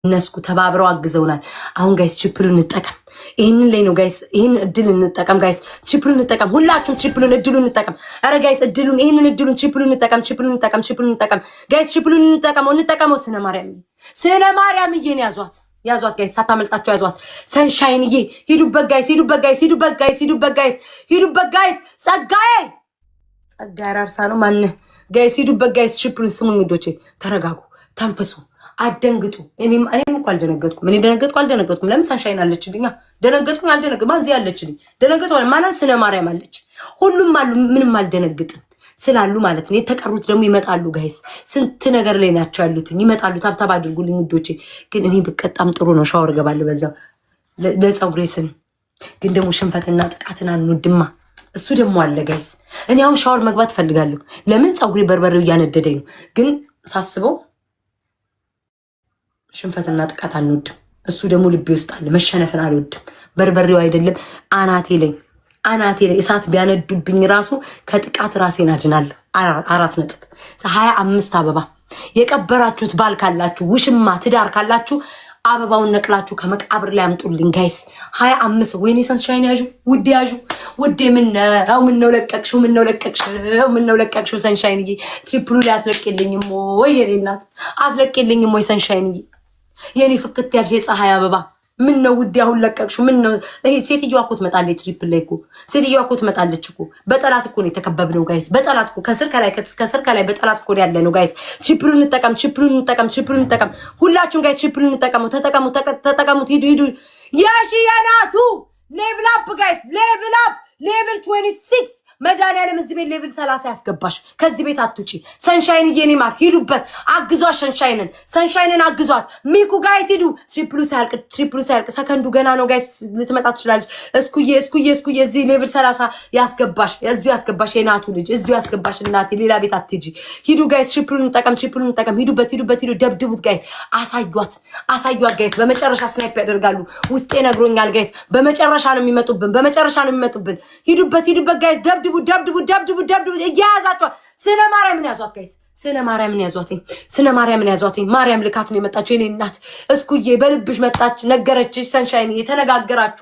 እነስኩ ተባብረው አግዘውናል። አሁን ጋይስ ትሪፕሉን እንጠቀም። ይሄንን ላይ ነው ጋይስ፣ ይሄን እድል እንጠቀም ጋይስ። ትሪፕሉን እንጠቀም፣ ሁላችሁ ትሪፕሉን እድሉን እንጠቀም። አረ ጋይስ እድሉን ይሄንን እድሉን ትሪፕሉን እንጠቀም፣ ትሪፕሉን እንጠቀም፣ ትሪፕሉን እንጠቀም ጋይስ። ትሪፕሉን እንጠቀመው። ስነ ማርያምዬን ያዟት ጋይስ፣ ሳታመልጣችሁ ያዟት። ሰንሻይንዬ ሂዱበት ጋይስ፣ ሂዱበት ጋይስ። ጸጋዬ አራርሳ ነው ማን ጋይስ፣ ሂዱበት ጋይስ። ትሪፕሉን ስሙኝ ውዶቼ፣ ተረጋጉ፣ ተንፈሱ፣ አደንግጡ። እኔም እኮ አልደነገጥኩም። አልደነገጥኩም። ለምን ሰንሻይን አለችልኝ? ደነገጥኩኝ አልደነገጥኩም። ማዚ አለችልኝ። ደነገጥኩ ማናን ስነ ማርያም አለች። ሁሉም አሉ፣ ምንም አልደነግጥም ስላሉ ማለት ነው። የተቀሩት ደግሞ ይመጣሉ ጋይስ። ስንት ነገር ላይ ናቸው ያሉት፣ ይመጣሉ። ታብታብ አድርጉልኝ ውዶቼ። ግን እኔ ብቀጣም ጥሩ ነው። ሻወር ገባለሁ በዛው ለፀጉሬ ስን። ግን ደግሞ ሽንፈትና ጥቃትን አንወድማ። እሱ ደግሞ አለ ጋይስ። እኔ አሁን ሻወር መግባት ፈልጋለሁ። ለምን ፀጉሬ በርበሬው እያነደደኝ ነው። ግን ሳስበው ሽንፈትና ጥቃት አንወድም። እሱ ደግሞ ልቤ ውስጥ አለ። መሸነፍን አልወድም። በርበሬው አይደለም አናቴ ላይ እሳት ቢያነዱብኝ ራሱ ከጥቃት ራሴን አድናለሁ። 4.25 አበባ የቀበራችሁት ባል ካላችሁ፣ ውሽማ ትዳር ካላችሁ አበባውን ነቅላችሁ ከመቃብር ላይ አምጡልኝ ጋይስ። 25 ወይኔ ሰንሻይን ያዡ ውዴ፣ ውዴ። ምነው ለቀቅሽው ሰንሻይንዬ? ትሪፕሉ ላይ አትለቅልኝም ወይ የኔ እናት? አትለቅልኝም ወይ ሰንሻይንዬ? የኔ ፍክት ያልሽ የፀሐይ አበባ ምነው ውዴ አሁን ለቀቅሽው? ምነው ሴትዮዋ እኮ ትመጣለች። ትሪፕል ላይ እኮ ሴትዮዋ እኮ ትመጣለች እኮ። በጠላት እኮ ነው የተከበብነው ጋይስ። በጠላት እኮ ከስር ከላይ በጠላት እኮ ያለ ነው ጋይስ። ትሪፕሉን እንጠቀም። ሁላችሁም ጋይስ ትሪፕሉን እንጠቀሙ። ተጠቀሙት። ሂዱ። ያሺ የናቱ ሌቭል አፕ ጋይስ፣ ሌቭል 26 መድኃኒዓለም እዚህ ቤት ሌቭል 30 ያስገባሽ። ከዚህ ቤት አትውጪ። ሰንሻይን የኔ ማር ሂዱበት፣ አግዟት። ሰንሻይንን አግዟት። ሚኩ ጋይስ ሂዱ። ትሪፕሉ ሳያልቅ ሰከንዱ ገና ነው ጋይስ። ልትመጣ ትችላለች። እስኩዬ እዚህ ሌቭል 30 ያስገባሽ። እዚሁ ያስገባሽ የናቱ ልጅ እዚሁ ያስገባሽ። እናቴ ሌላ ቤት አትጂ። ሂዱ ጋይስ፣ ትሪፕሉን እንጠቀም። ሂዱበት። ደብድቡት ጋይስ። አሳዩት ጋይስ። በመጨረሻ ስናይፕ ያደርጋሉ። ውስጤ ነግሮኛል ጋይስ። በመጨረሻ ነው የሚመጡብን። ሂዱበት ጋይስ። ደብድቡ እያያዛችኋል። ስነ ማርያምን ያዟት። ማርያም ልካት ነው የመጣችው። የኔ እናት እስኩዬ በልብሽ መጣች፣ ነገረችሽ። ሰንሻይን የተነጋገራችሁ